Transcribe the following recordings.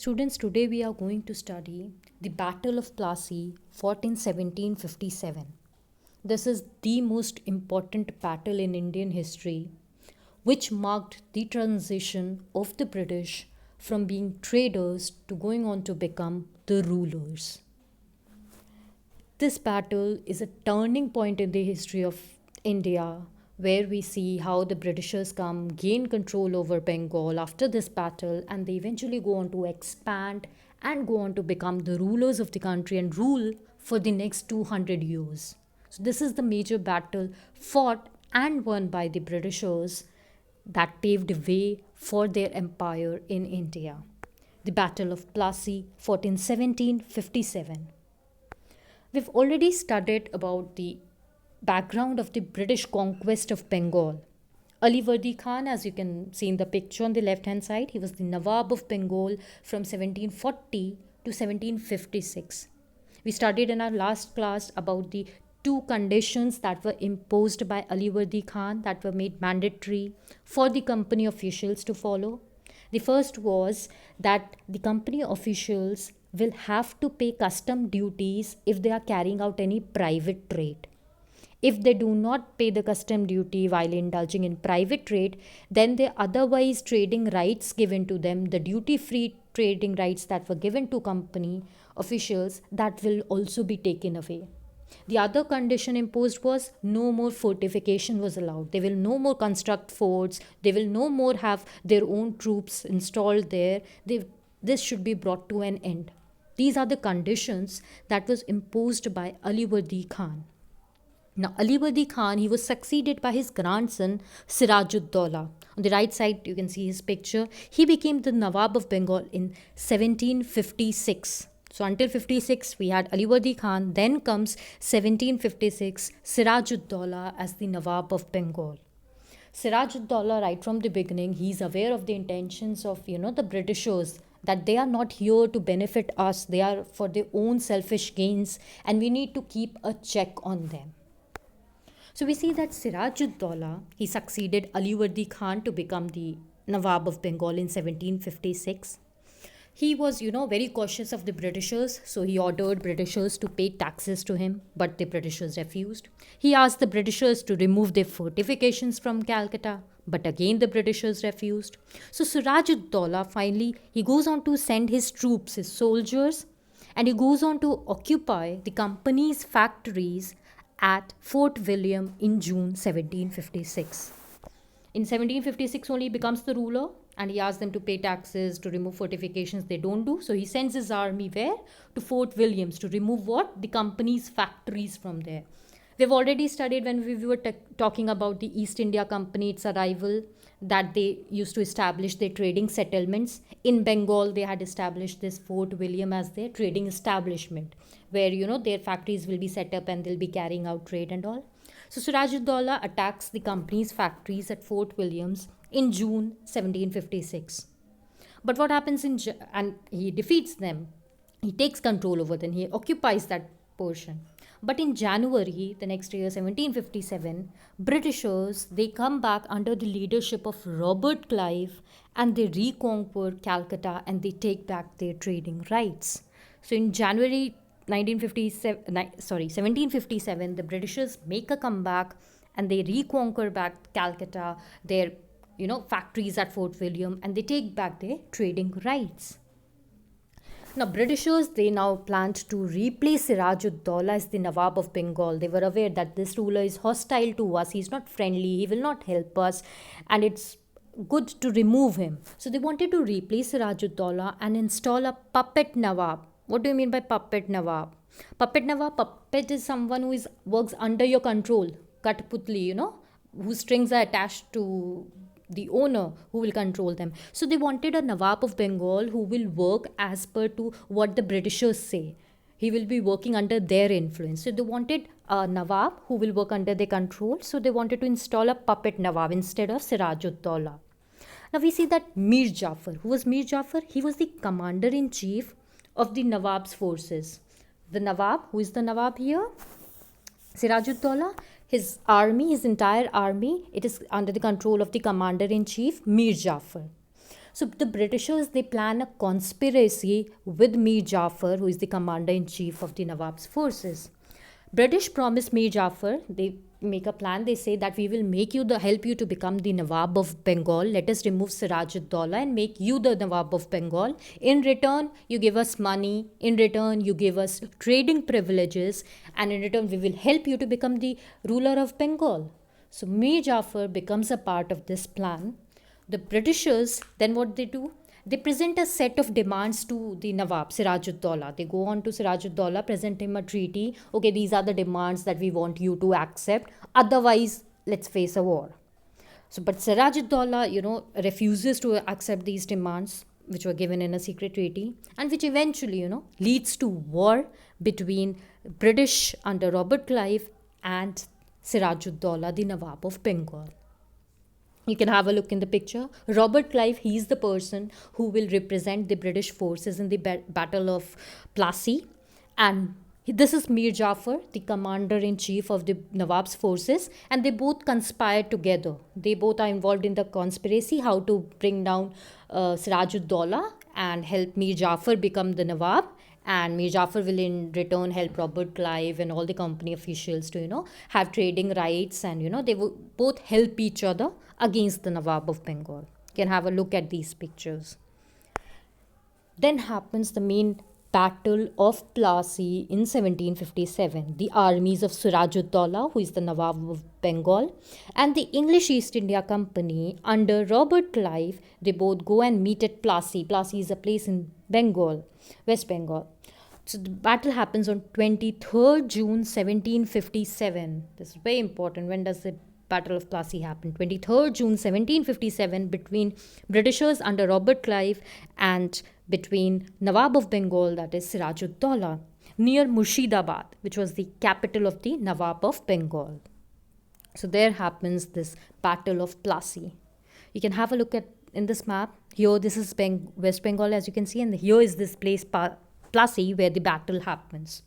Students, today we are going to study the Battle of Plassey, fought in 1757. This is the most important battle in Indian history, which marked the transition of the British from being traders to going on to become the rulers. This battle is a turning point in the history of India, where we see how the Britishers come, gain control over Bengal after this battle, and they eventually go on to expand and go on to become the rulers of the country and rule for the next 200 years. So, this is the major battle fought and won by the Britishers that paved the way for their empire in India. The Battle of Plassey, fought in 1757. We've already studied about the background of the British conquest of Bengal. Ali Vardi Khan, as you can see in the picture on the left hand side, he was the Nawab of Bengal from 1740 to 1756. We studied in our last class about the two conditions that were imposed by Ali Vardi Khan that were made mandatory for the company officials to follow. The first was that the company officials will have to pay custom duties if they are carrying out any private trade. If they do not pay the custom duty while indulging in private trade, then the otherwise trading rights given to them, the duty free trading rights that were given to company officials, that will also be taken away. The other condition imposed was no more fortification was allowed. They will no more construct forts. They will no more have their own troops installed there. This should be brought to an end. These are the conditions that was imposed by Ali Vardi Khan. Now, Ali Vardi Khan, he was succeeded by his grandson Sirajud-Dowla. On the right side, you can see his picture. He became the Nawab of Bengal in 1756. So until 56, we had Ali Vardi Khan. Then comes 1756, Sirajud-Dowla as the Nawab of Bengal. Sirajud-Dowla, right from the beginning, he's aware of the intentions of the Britishers, that they are not here to benefit us. They are for their own selfish gains, and we need to keep a check on them. So we see that Sirajud-Dowla, he succeeded Ali Vardi Khan to become the Nawab of Bengal in 1756. He was, very cautious of the Britishers, so he ordered Britishers to pay taxes to him, but the Britishers refused. He asked the Britishers to remove their fortifications from Calcutta, but again the Britishers refused. So Sirajud-Dowla finally, he goes on to send his troops, his soldiers, and he goes on to occupy the company's factories at Fort William in June 1756. In 1756 only he becomes the ruler, and he asks them to pay taxes, to remove fortifications. They don't do. So he sends his army where? To Fort Williams to remove what? The company's factories from there. We've already studied when we were talking about the East India Company, its arrival, that they used to establish their trading settlements. In Bengal, they had established this Fort William as their trading establishment, where, their factories will be set up and they'll be carrying out trade and all. So Sirajud-Dowla attacks the company's factories at Fort Williams in June 1756. But what happens and he defeats them. He takes control over them. He occupies that portion. But in January, the next year, 1757, Britishers, they come back under the leadership of Robert Clive, and they reconquer Calcutta and they take back their trading rights. So in January 1757, the Britishers make a comeback and they reconquer back Calcutta, their factories at Fort William, and they take back their trading rights. Now, Britishers, they now planned to replace Sirajud-Dowla as the Nawab of Bengal. They were aware that this ruler is hostile to us, he's not friendly, he will not help us, and it's good to remove him. So they wanted to replace Sirajud-Dowla and install a puppet Nawab. What do you mean by puppet Nawab? Puppet is someone who works under your control. Katputli, whose strings are attached to the owner who will control them. So they wanted a Nawab of Bengal who will work as per to what the Britishers say. He will be working under their influence. So they wanted a Nawab who will work under their control. So they wanted to install a puppet Nawab instead of Sirajud-Dowla. Now we see that Mir Jafar. Who was Mir Jafar? He was the commander-in-chief of the Nawab's forces. The Nawab, who is the Nawab here? Sirajud-Dowla. His army, his entire army, it is under the control of the commander-in-chief, Mir Jafar. So the Britishers, they plan a conspiracy with Mir Jafar, who is the commander in chief of the Nawab's forces. British promise Mir Jafar, they make a plan. They say that we will make you the help you to become the Nawab of Bengal. Let us remove Siraj-ud-Dawla and make you the Nawab of Bengal. In return, you give us money. In return, you give us trading privileges. And in return, we will help you to become the ruler of Bengal. So Mir Jafar becomes a part of this plan. The Britishers, then what they do? They present a set of demands to the Nawab, Siraj-ud-Dawla. They go on to Siraj-ud-Dawla, present him a treaty. Okay, these are the demands that we want you to accept. Otherwise, let's face a war. So, but Siraj-ud-Dawla, refuses to accept these demands, which were given in a secret treaty, and which eventually, leads to war between British under Robert Clive and Siraj-ud-Dawla, the Nawab of Bengal. You can have a look in the picture. Robert Clive, he is the person who will represent the British forces in the Battle of Plassey. And this is Mir Jafar, the commander in chief of the Nawab's forces, and they both conspire together. They both are involved in the conspiracy how to bring down Siraj-ud-Dawla and help Mir Jafar become the Nawab. And Mir Jafar will in return help Robert Clive and all the company officials to, have trading rights, and, they will both help each other against the Nawab of Bengal. You can have a look at these pictures. Then happens the main Battle of Plassey in 1757. The armies of Siraj-ud-Dawla, who is the Nawab of Bengal, and the English East India Company under Robert Clive, they both go and meet at Plassey. Plassey is a place in Bengal, West Bengal. So the battle happens on 23rd June 1757. This is very important. When does the Battle of Plassey happen? 23rd June 1757, between Britishers under Robert Clive and between Nawab of Bengal, that is Siraj-ud-Dawla, near Murshidabad, which was the capital of the Nawab of Bengal. So there happens this Battle of Plassey. You can have a look at in this map. Here, this is West Bengal, as you can see, and here is this place Plassey, where the battle happens.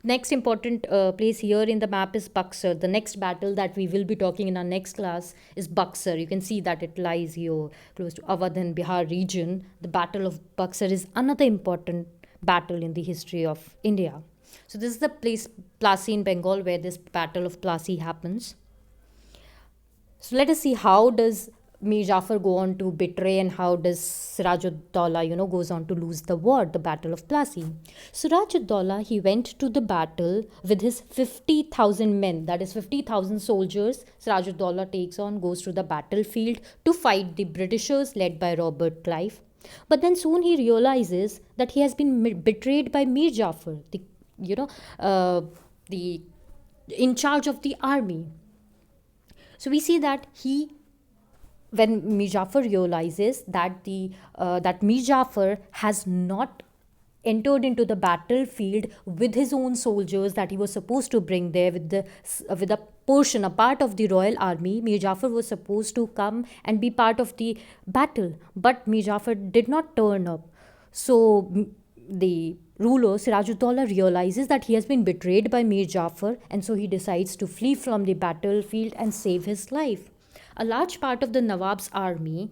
Next important place here in the map is Buxar. The next battle that we will be talking in our next class is Buxar. You can see that it lies here close to Awadh and Bihar region. The Battle of Buxar is another important battle in the history of India. So this is the place Plassey in Bengal, where this Battle of Plassey happens. So let us see how does Mir Jafar go on to betray, and how does Siraj-ud-Dawla, goes on to lose the war, the Battle of Plassey. Siraj-ud-Dawla, he went to the battle with his 50,000 men, that is 50,000 soldiers. Siraj-ud-Dawla takes on, goes to the battlefield to fight the Britishers led by Robert Clive. But then soon he realizes that he has been betrayed by Mir Jafar, the in charge of the army. So we see that when Mir Jafar realizes that that Mir Jafar has not entered into the battlefield with his own soldiers that he was supposed to bring there with a part of the royal army. Mir Jafar was supposed to come and be part of the battle, but Mir Jafar did not turn up. So the ruler Siraj-ud-Dawla realizes that he has been betrayed by Mir Jafar, and so he decides to flee from the battlefield and save his life. A large part of the Nawab's army,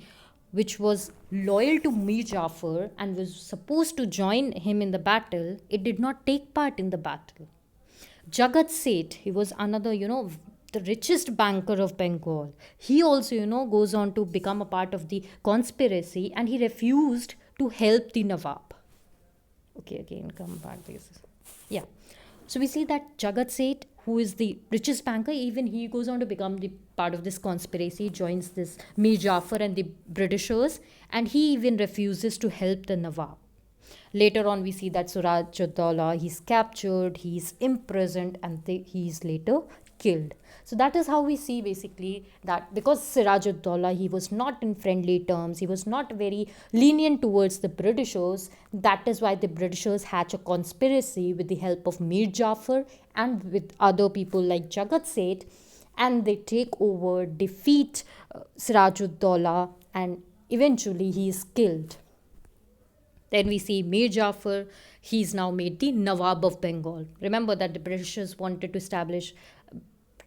which was loyal to Mir Jafar and was supposed to join him in the battle, it did not take part in the battle. Jagat Seth, he was another, the richest banker of Bengal. He also, goes on to become a part of the conspiracy, and he refused to help the Nawab. Okay, again, come back. Yeah. So we see that Jagat Seth, who is the richest banker, even he goes on to become the part of this conspiracy, joins this Mir Jafar and the Britishers, and he even refuses to help the Nawab. Later on, we see that Siraj-ud-Dawla, he's captured, he's imprisoned, and he is later killed. So that is how we see basically that because Siraj-ud-Dawla, he was not in friendly terms, he was not very lenient towards the Britishers. That is why the Britishers hatch a conspiracy with the help of Mir Jafar and with other people like Jagat Seth, and they take over, defeat Siraj-ud-Dawla, and eventually he is killed. Then we see Mir Jafar, he is now made the Nawab of Bengal. Remember that the Britishers wanted to establish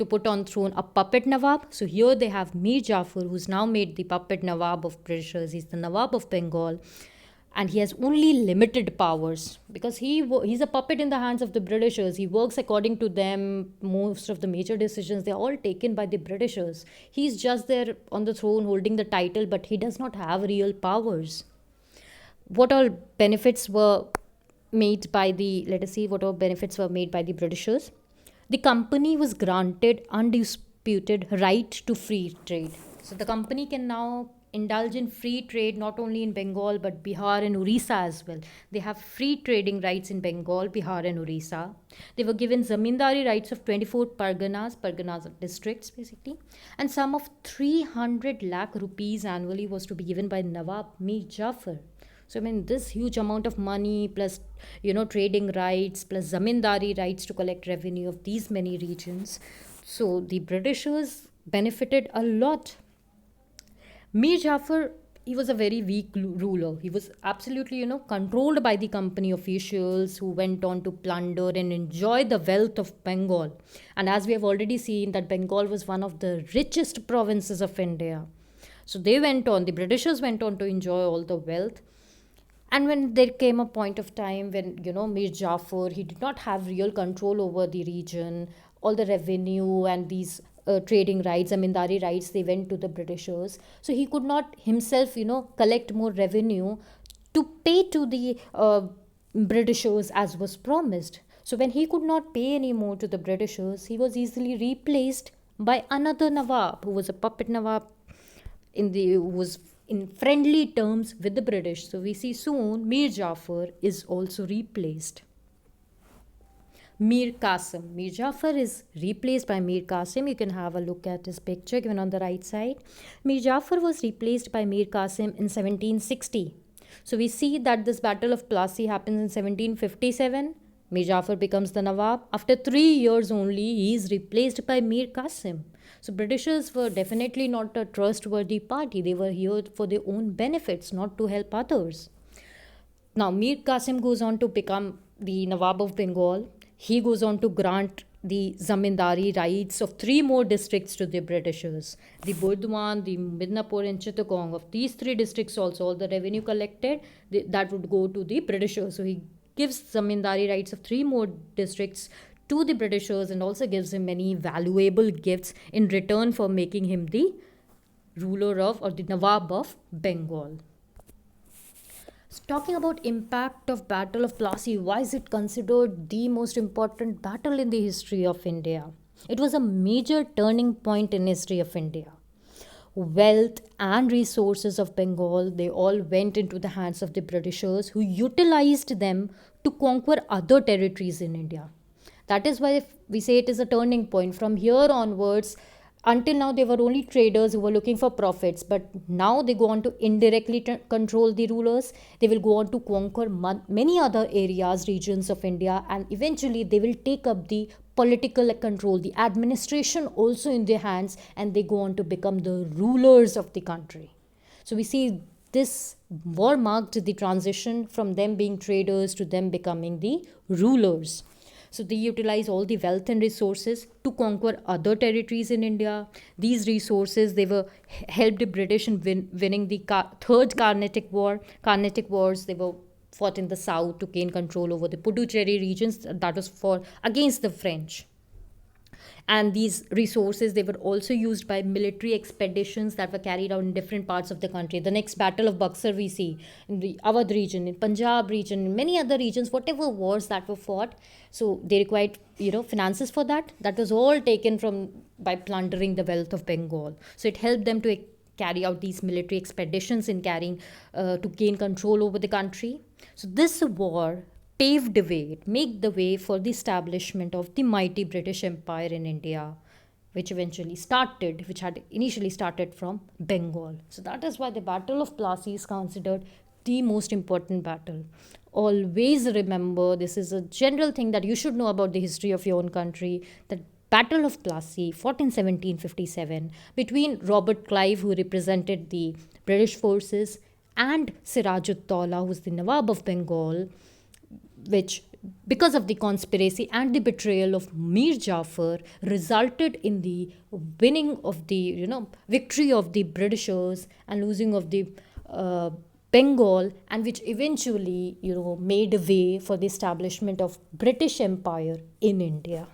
to put on throne a puppet Nawab. So here they have Mir Jafar, who's now made the puppet Nawab of Britishers. He's the Nawab of Bengal, and he has only limited powers because he's a puppet in the hands of the Britishers. He works according to them. Most of the major decisions, they're all taken by the Britishers. He's just there on the throne holding the title, but he does not have real powers. What all benefits were made by the, let us see what all benefits were made by the Britishers. The company was granted undisputed right to free trade. So the company can now indulge in free trade not only in Bengal but Bihar and Orissa as well. They have free trading rights in Bengal, Bihar, and Orissa. They were given zamindari rights of 24 parganas are districts basically, and sum of 300 lakh rupees annually was to be given by Nawab Mir Jafar. So I mean, this huge amount of money plus, trading rights plus zamindari rights to collect revenue of these many regions. So the Britishers benefited a lot. Mir Jafar, he was a very weak ruler. He was absolutely, controlled by the company officials who went on to plunder and enjoy the wealth of Bengal. And as we have already seen, that Bengal was one of the richest provinces of India. So the Britishers went on to enjoy all the wealth. And when there came a point of time when, Mir Jafar, he did not have real control over the region, all the revenue and these trading rights, zamindari rights, they went to the Britishers. So he could not himself, collect more revenue to pay to the Britishers as was promised. So when he could not pay any more to the Britishers, he was easily replaced by another Nawab who was a puppet Nawab who was in friendly terms with the British. So we see soon Mir Jafar is also replaced. Mir Qasim. Mir Jafar is replaced by Mir Qasim. You can have a look at his picture given on the right side. Mir Jafar was replaced by Mir Qasim in 1760. So we see that this Battle of Plassey happens in 1757. Mir Jafar becomes the Nawab. After 3 years only, he is replaced by Mir Qasim. So Britishers were definitely not a trustworthy party. They were here for their own benefits, not to help others. Now Mir Qasim goes on to become the Nawab of Bengal. He goes on to grant the zamindari rights of 3 more districts to the Britishers. The Burdwan, the Midnapur and Chittagong. Of these 3 districts also, all the revenue collected, that would go to the Britishers. So he gives zamindari rights of 3 more districts to the Britishers and also gives him many valuable gifts in return for making him the ruler of, or the Nawab of Bengal. So talking about impact of Battle of Plassey, why is it considered the most important battle in the history of India? It was a major turning point in history of India. Wealth and resources of Bengal, they all went into the hands of the Britishers, who utilized them to conquer other territories in India. That is why we say it is a turning point. From here onwards, until now, they were only traders who were looking for profits. But now they go on to indirectly control the rulers. They will go on to conquer many other areas, regions of India. And eventually, they will take up the political control, the administration also in their hands. And they go on to become the rulers of the country. So we see this war marked the transition from them being traders to them becoming the rulers. So they utilize all the wealth and resources to conquer other territories in India. These resources, they were helped the British in winning the Third Carnatic War. Carnatic Wars, they were fought in the south to gain control over the Puducherry regions. That was for against the French. And these resources, they were also used by military expeditions that were carried out in different parts of the country. The next Battle of Buxar we see in the Awadh region, in Punjab region, in many other regions, whatever wars that were fought. So they required, finances for that. That was all taken from by plundering the wealth of Bengal. So it helped them to carry out these military expeditions in to gain control over the country. So this war paved the way, it made the way for the establishment of the mighty British Empire in India, which had initially started from Bengal. So that is why the Battle of Plassey is considered the most important battle. Always remember, this is a general thing that you should know about the history of your own country, that Battle of Plassey, 1417-57, between Robert Clive, who represented the British forces, and Siraj-ud-Dawla, who was the Nawab of Bengal, which because of the conspiracy and the betrayal of Mir Jafar, resulted in the winning of the, victory of the Britishers and losing of the uh, Bengal, and which eventually, made a way for the establishment of British Empire in India.